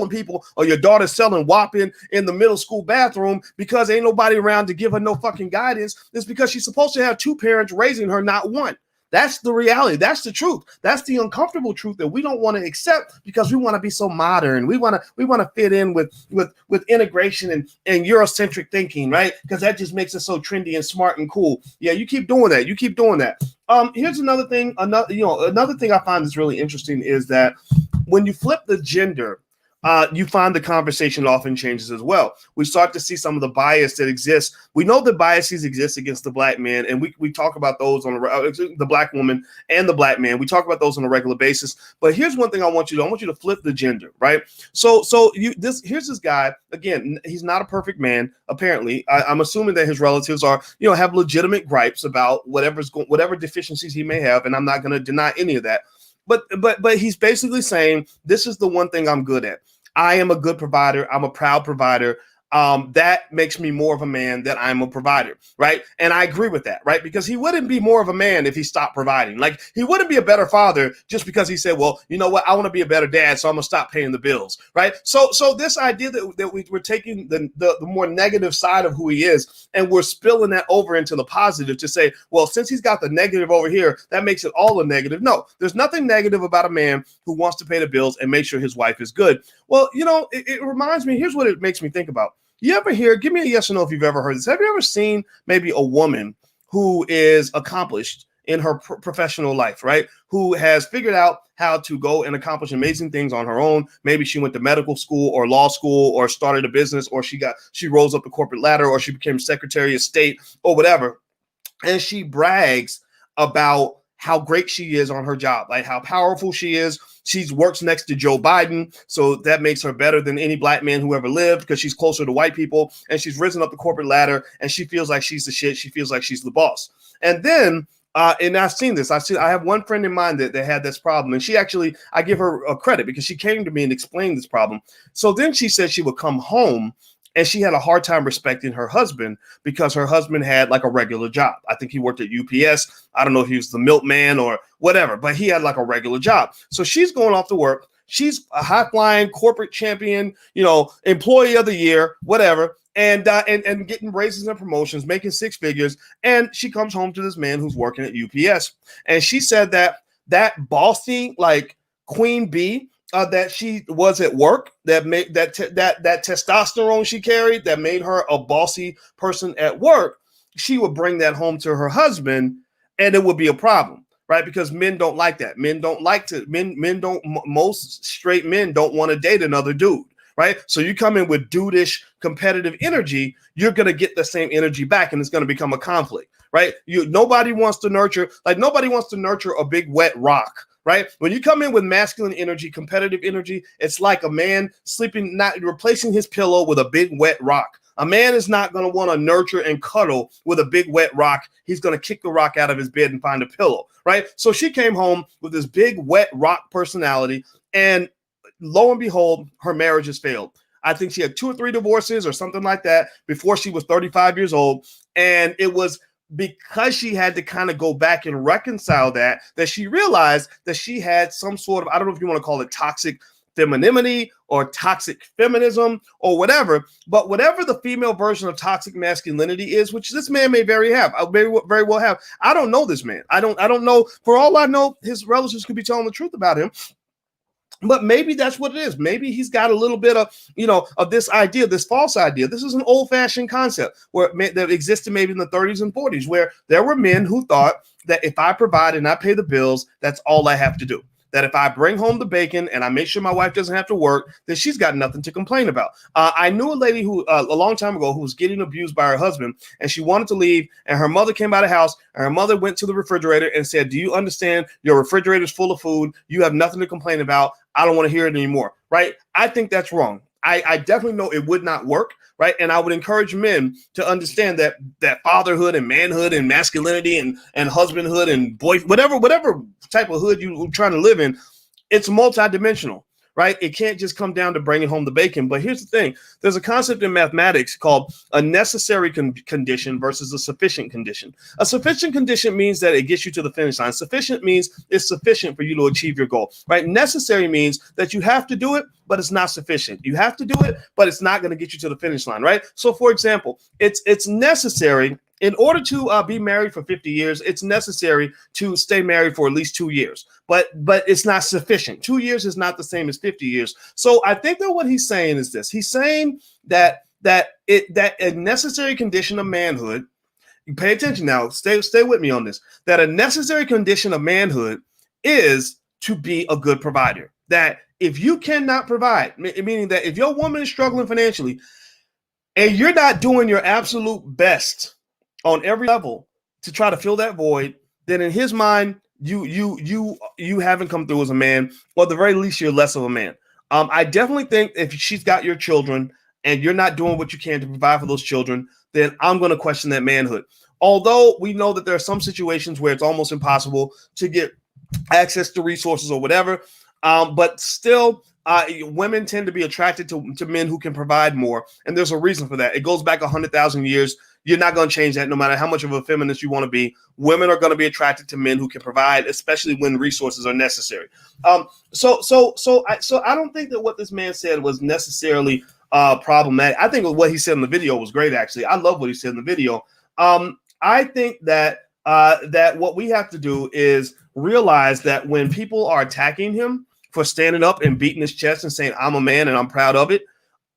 people, or your daughter's selling whopping in the middle school bathroom because ain't nobody around to give her no fucking guidance. It's because she's supposed to have 2 parents raising her, not one. That's the reality. That's the truth. That's the uncomfortable truth that we don't want to accept because we want to be so modern. We want to fit in with integration and Eurocentric thinking, right? Because that just makes us so trendy and smart and cool. Yeah, you keep doing that. Here's another thing. Another thing I find that's really interesting is that when you flip the gender, you find the conversation often changes as well. We start to see some of the bias that exists. We know that biases exist against the black man, and we talk about those on the black woman and the black man. We talk about those on a regular basis. But here's one thing I want you to flip the gender, right? So here's this guy. Again, he's not a perfect man. Apparently, I'm assuming that his relatives are, have legitimate gripes about whatever deficiencies he may have, and I'm not going to deny any of that. But he's basically saying, this is the one thing I'm good at. I am a good provider. I'm a proud provider. That makes me more of a man that I'm a provider, right? And I agree with that, right? Because he wouldn't be more of a man if he stopped providing. Like, he wouldn't be a better father just because he said, well, you know what? I want to be a better dad, so I'm going to stop paying the bills, right? So this idea that we're taking the more negative side of who he is, and we're spilling that over into the positive to say, well, since he's got the negative over here, that makes it all a negative. No, there's nothing negative about a man who wants to pay the bills and make sure his wife is good. Well, it reminds me, here's what it makes me think about. You ever hear, give me a yes or no if you've ever heard this. Have you ever seen maybe a woman who is accomplished in her professional life, right? Who has figured out how to go and accomplish amazing things on her own. Maybe she went to medical school or law school or started a business, or she rose up the corporate ladder, or she became Secretary of State or whatever. And she brags about how great she is on her job, like how powerful she is. She works next to Joe Biden, so that makes her better than any black man who ever lived because she's closer to white people, and she's risen up the corporate ladder, and she feels like she's the shit. She feels like she's the boss. And then, and I've seen this. I have one friend in mind that had this problem, and I give her a credit because she came to me and explained this problem. So then she said she would come home, and she had a hard time respecting her husband because her husband had like a regular job. I think he worked at UPS. I don't know if he was the milkman or whatever, but he had like a regular job. So she's going off to work. She's a high-flying corporate champion, employee of the year, whatever, and getting raises and promotions, making 6 figures. And she comes home to this man who's working at UPS. And she said that that bossy, like queen bee that she was at work, that made that testosterone she carried, that made her a bossy person at work, she would bring that home to her husband, and it would be a problem, right? Because men don't like that. Men don't like to. Most straight men don't want to date another dude, right? So you come in with dudeish competitive energy, you're gonna get the same energy back, and it's gonna become a conflict, right? Nobody wants to nurture a big wet rock. Right? When you come in with masculine energy, competitive energy, it's like a man sleeping, not replacing his pillow with a big wet rock. A man is not going to want to nurture and cuddle with a big wet rock. He's going to kick the rock out of his bed and find a pillow, right? So she came home with this big wet rock personality, and lo and behold, her marriage has failed. I think she had 2 or 3 divorces or something like that before she was 35 years old. And it was because she had to kind of go back and reconcile that she realized that she had some sort of, I don't know if you want to call it toxic femininity or toxic feminism or whatever, but whatever the female version of toxic masculinity is, which this man may very well have. I don't know this man. I don't know. For all I know, his relatives could be telling the truth about him. But maybe that's what it is. Maybe he's got a little bit of, of this idea, this false idea. This is an old-fashioned concept that existed maybe in the 30s and 40s, where there were men who thought that if I provide and I pay the bills, that's all I have to do. That if I bring home the bacon and I make sure my wife doesn't have to work, then she's got nothing to complain about. I knew a lady who a long time ago who was getting abused by her husband, and she wanted to leave, and her mother came by the house, and her mother went to the refrigerator and said, "Do you understand? Your refrigerator's full of food. You have nothing to complain about. I don't want to hear it anymore." Right? I think that's wrong. I definitely know it would not work. Right. And I would encourage men to understand that fatherhood and manhood and masculinity and husbandhood and whatever type of hood you're trying to live in, it's multidimensional. Right. It can't just come down to bringing home the bacon. But here's the thing. There's a concept in mathematics called a necessary condition versus a sufficient condition. A sufficient condition means that it gets you to the finish line. Sufficient means it's sufficient for you to achieve your goal. Right. Necessary means that you have to do it, but it's not sufficient. You have to do it, but it's not going to get you to the finish line. Right. So, for example, it's necessary. In order to be married for 50 years, it's necessary to stay married for at least 2 years. But it's not sufficient. 2 years is not the same as 50 years. So I think that what he's saying is this. He's saying that a necessary condition of manhood, you pay attention now, stay with me on this, that a necessary condition of manhood is to be a good provider. That if you cannot provide, meaning that if your woman is struggling financially and you're not doing your absolute best on every level to try to fill that void, then in his mind, you haven't come through as a man, or at the very least, you're less of a man. I definitely think if she's got your children and you're not doing what you can to provide for those children, then I'm going to question that manhood. Although we know that there are some situations where it's almost impossible to get access to resources or whatever, but still, women tend to be attracted to men who can provide more, and there's a reason for that. It goes back 100,000 years. You're not going to change that no matter how much of a feminist you want to be. Women are going to be attracted to men who can provide, especially when resources are necessary. So I don't think that what this man said was necessarily problematic. I think what he said in the video was great, actually. I love what he said in the video. I think that what we have to do is realize that when people are attacking him for standing up and beating his chest and saying, "I'm a man and I'm proud of it,"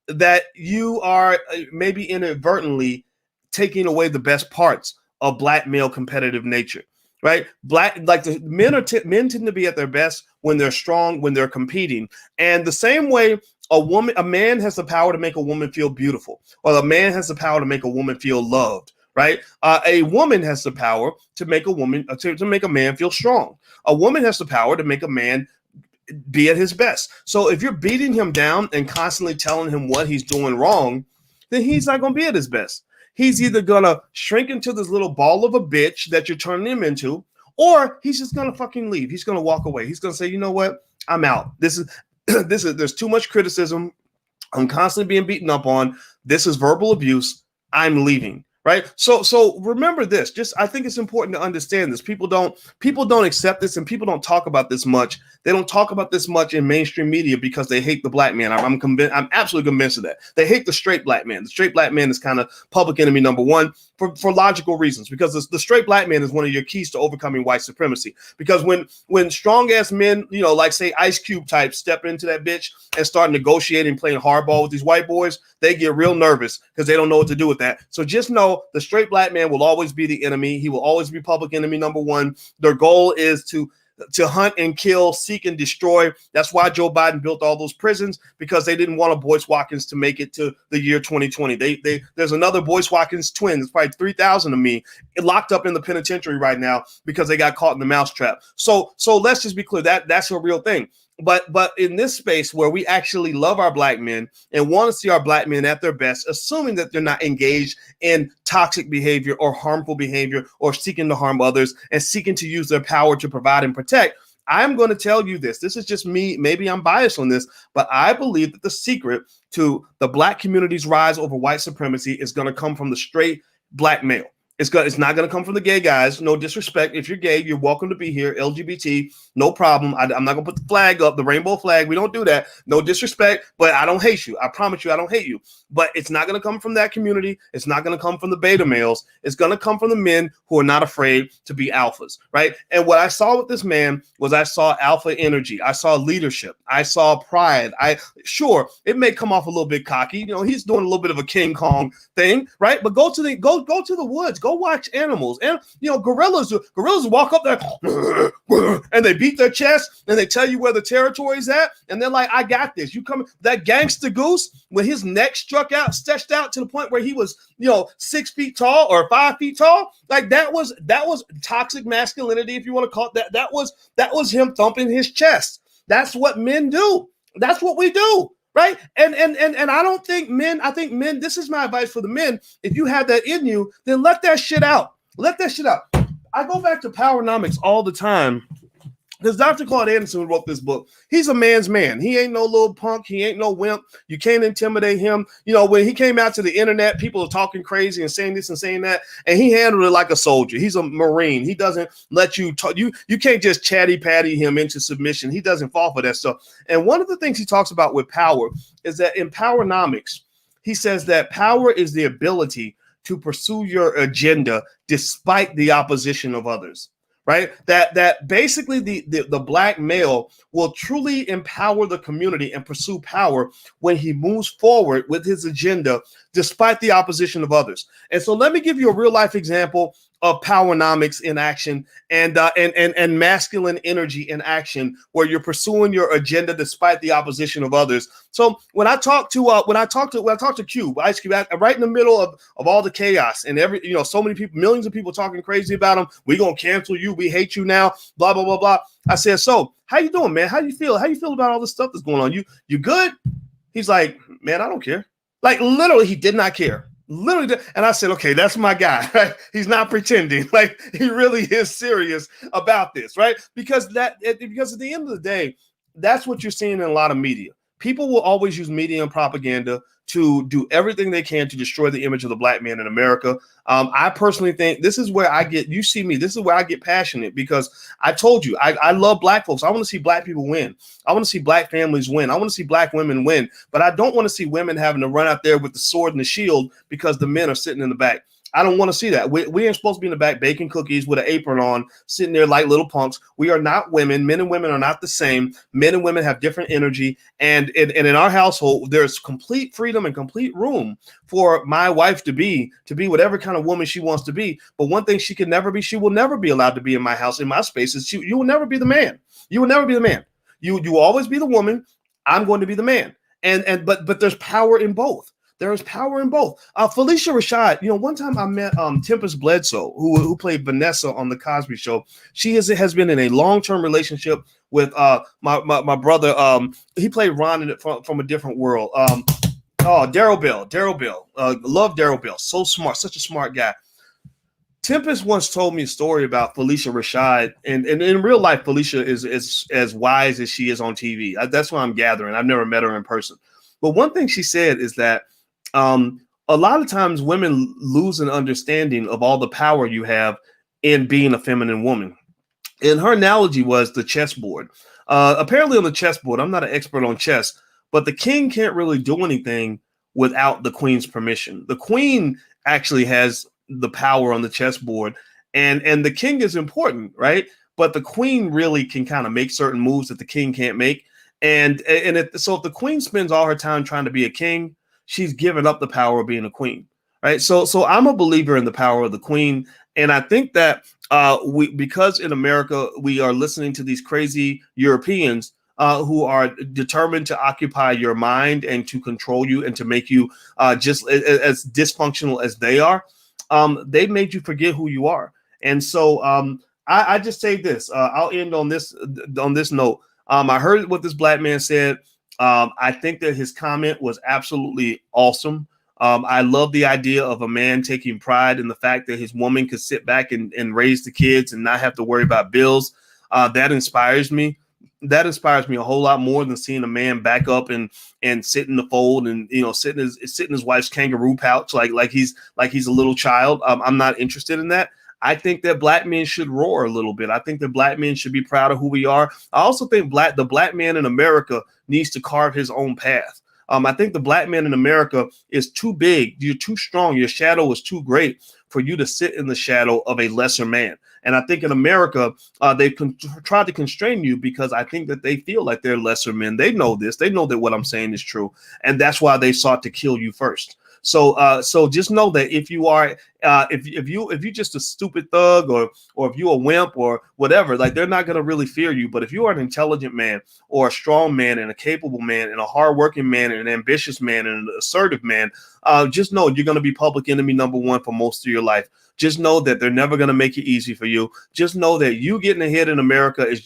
that you are maybe inadvertently taking away the best parts of black male competitive nature, right? Men tend to be at their best when they're strong, when they're competing. And the same way a man has the power to make a woman feel beautiful, or a man has the power to make a woman feel loved, right? A woman has the power to make to make a man feel strong. A woman has the power to make a man be at his best. So if you're beating him down and constantly telling him what he's doing wrong, then he's not going to be at his best. He's either going to shrink into this little ball of a bitch that you're turning him into, or he's just going to fucking leave. He's going to walk away. He's going to say, "You know what? I'm out. There's too much criticism. I'm constantly being beaten up on. This is verbal abuse. I'm leaving." Right. So remember this. I think it's important to understand this. People don't accept this, and people don't talk about this much. They don't talk about this much in mainstream media because they hate the black man. I'm convinced. I'm absolutely convinced of that. They hate the straight black man. The straight black man is kind of public enemy number one. for logical reasons, because the straight black man is one of your keys to overcoming white supremacy. Because when strong ass men, like say Ice Cube types, step into that bitch and start negotiating, playing hardball with these white boys, they get real nervous because they don't know what to do with that. So just know the straight black man will always be the enemy. He will always be public enemy number one. Their goal is to hunt and kill, seek and destroy. That's why Joe Biden built all those prisons, because they didn't want a Boyce Watkins to make it to the year 2020. There's another Boyce Watkins twin. There's probably 3,000 of me locked up in the penitentiary right now because they got caught in the mousetrap. So let's just be clear, that's a real thing. But in this space where we actually love our black men and want to see our black men at their best, assuming that they're not engaged in toxic behavior or harmful behavior or seeking to harm others and seeking to use their power to provide and protect, I'm going to tell you this. This is just me. Maybe I'm biased on this, but I believe that the secret to the black community's rise over white supremacy is going to come from the straight black male. It's not going to come from the gay guys. No disrespect. If you're gay, you're welcome to be here. LGBT, no problem. I'm not going to put the flag up, the rainbow flag. We don't do that. No disrespect, but I don't hate you. I promise you, I don't hate you. But it's not going to come from that community. It's not going to come from the beta males. It's going to come from the men who are not afraid to be alphas, right? And what I saw with this man was I saw alpha energy. I saw leadership. I saw pride. Sure, it may come off a little bit cocky. He's doing a little bit of a King Kong thing, right? But go to the woods. Go watch animals. And gorillas walk up there and they beat their chest and they tell you where the territory's at, and they're like, I got this. You come. That gangster goose, when his neck stretched out to the point where he was 6 feet tall or 5 feet tall, like that was toxic masculinity, if you want to call it that. That was him thumping his chest. That's what men do. That's what we do. Right. And I think men, this is my advice for the men. If you have that in you, then let that shit out. Let that shit out. I go back to Powernomics all the time. There's Dr. Claude Anderson who wrote this book. He's a man's man. He ain't no little punk. He ain't no wimp. You can't intimidate him. When he came out to the internet, people are talking crazy and saying this and saying that, and he handled it like a soldier. He's a Marine. He doesn't let you talk. You can't just chatty patty him into submission. He doesn't fall for that stuff. And one of the things he talks about with power is that in Powernomics, he says that power is the ability to pursue your agenda despite the opposition of others. Right, that basically the black male will truly empower the community and pursue power when he moves forward with his agenda despite the opposition of others. And so let me give you a real life example of Powernomics in action and masculine energy in action, where you're pursuing your agenda despite the opposition of others. So when I talk to Cube, Ice Cube, right in the middle of all the chaos and so many people, millions of people talking crazy about him, we gonna cancel you, we hate you now, blah blah blah blah. I said, so how you doing, man? How you feel? How you feel about all this stuff that's going on? You good? He's like, man, I don't care. Like literally, he did not care. Literally, and I said, okay, that's my guy, right? He's not pretending. Like he really is serious about this, right? Because at the end of the day, that's what you're seeing in a lot of media. People will always use media and propaganda to do everything they can to destroy the image of the black man in America. I personally think this is where this is where I get passionate, because I told you, I love black folks. I want to see black people win. I want to see black families win. I want to see black women win, but I don't want to see women having to run out there with the sword and the shield because the men are sitting in the back. I don't want to see that. We ain't supposed to be in the back baking cookies with an apron on, sitting there like little punks. We are not women. Men and women are not the same. Men and women have different energy. And in our household, there's complete freedom and complete room for my wife to be whatever kind of woman she wants to be. But one thing she can never be, she will never be allowed to be in my house, in my spaces. You will never be the man. You will never be the man. You will always be the woman. I'm going to be the man. But there's power in both. There is power in both. Felicia Rashad, one time I met Tempest Bledsoe, who played Vanessa on The Cosby Show. She has been in a long-term relationship with my brother. He played Ron from a different world. Daryl Bell. Love Daryl Bell. So smart, such a smart guy. Tempest once told me a story about Felicia Rashad, and in real life, Felicia is as wise as she is on TV. That's what I'm gathering. I've never met her in person. But one thing she said is that a lot of times women lose an understanding of all the power you have in being a feminine woman. And her analogy was the chessboard. Apparently on the chessboard, I'm not an expert on chess, but the king can't really do anything without the queen's permission. The queen actually has the power on the chessboard. And the king is important, right? But the queen really can kind of make certain moves that the king can't make. So if the queen spends all her time trying to be a king, she's given up the power of being a queen, right? So I'm a believer in the power of the queen, and I think that because in America we are listening to these crazy Europeans who are determined to occupy your mind and to control you and to make you just as dysfunctional as they are. They made you forget who you are. And so I just say this. I'll end on this note. I heard what this black man said. I think that his comment was absolutely awesome. I love the idea of a man taking pride in the fact that his woman could sit back and raise the kids and not have to worry about bills. That inspires me. That inspires me a whole lot more than seeing a man back up and sit in the fold and sit in his wife's kangaroo pouch like he's a little child. I'm not interested in that. I think that black men should roar a little bit. I think that black men should be proud of who we are. I also think the black man in America needs to carve his own path. I think the black man in America is too big. You're too strong. Your shadow is too great for you to sit in the shadow of a lesser man. And I think in America, they've tried to constrain you because I think that they feel like they're lesser men. They know this. They know that what I'm saying is true. And that's why they sought to kill you first. So just know that if you are if you're just a stupid thug or if you're a wimp or whatever, like they're not going to really fear you. But if you are an intelligent man or a strong man and a capable man and a hardworking man and an ambitious man and an assertive man, just know you're going to be public enemy number one for most of your life. Just know that they're never going to make it easy for you. Just know that you getting ahead in America is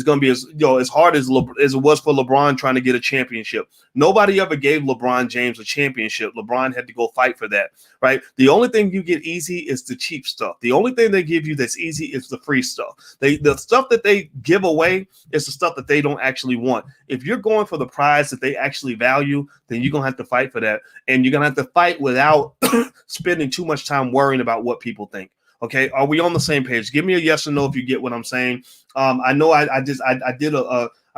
going to be as hard as it was for LeBron trying to get a championship. Nobody ever gave LeBron James a championship. LeBron had to go fight for that, right? The only thing you get easy is the cheap stuff. The only thing they give you that's easy is the free stuff. The stuff that they give away is the stuff that they don't actually want. If you're going for the prize that they actually value, then you're going to have to fight for that. And you're going to have to fight without spending too much time worrying about what people think. Okay, are we on the same page? Give me a yes or no if you get what I'm saying. I know I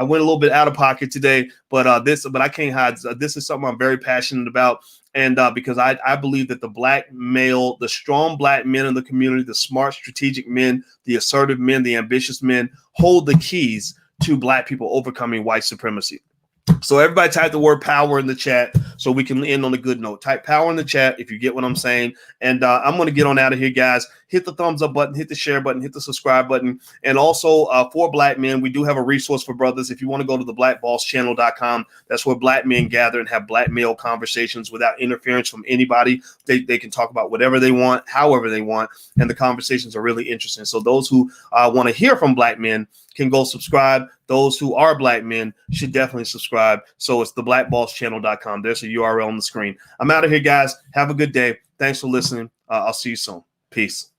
went a little bit out of pocket today, but I can't hide. This is something I'm very passionate about, and because I believe that the black male, the strong black men in the community, the smart, strategic men, the assertive men, the ambitious men, hold the keys to black people overcoming white supremacy. So everybody type the word power in the chat so we can end on a good note. Type power in the chat if you get what I'm saying. And I'm going to get on out of here, guys. Hit the thumbs up button, hit the share button, hit the subscribe button. And also for black men, we do have a resource for brothers. If you want to go to the blackbosschannel.com, that's where black men gather and have black male conversations without interference from anybody. They can talk about whatever they want, however they want. And the conversations are really interesting. So those who want to hear from black men can go subscribe. Those who are black men should definitely subscribe. So it's the blackbosschannel.com. There's a URL on the screen. I'm out of here, guys. Have a good day. Thanks for listening. I'll see you soon. Peace.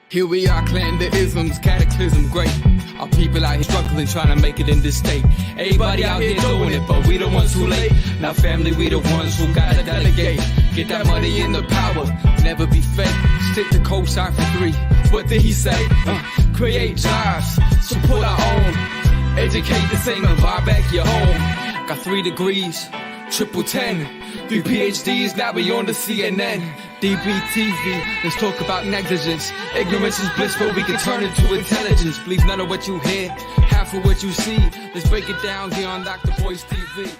Here we are, clan the isms, cataclysm great. Our people out here struggling, trying to make it in this state. Everybody out here doing it, but we the ones who late. Now family, we the ones who gotta delegate. Get that money in the power, never be fake. Stick to co-sign for 3. What did he say? Create jobs, support our own. Educate the same and buy back your home. Got 3 degrees, triple 10. 3 PhDs, now we on the CNN. DBTV, let's talk about negligence. Ignorance is bliss, but we can turn it to intelligence. Believe none of what you hear, half of what you see. Let's break it down here on Dr. Boyce TV.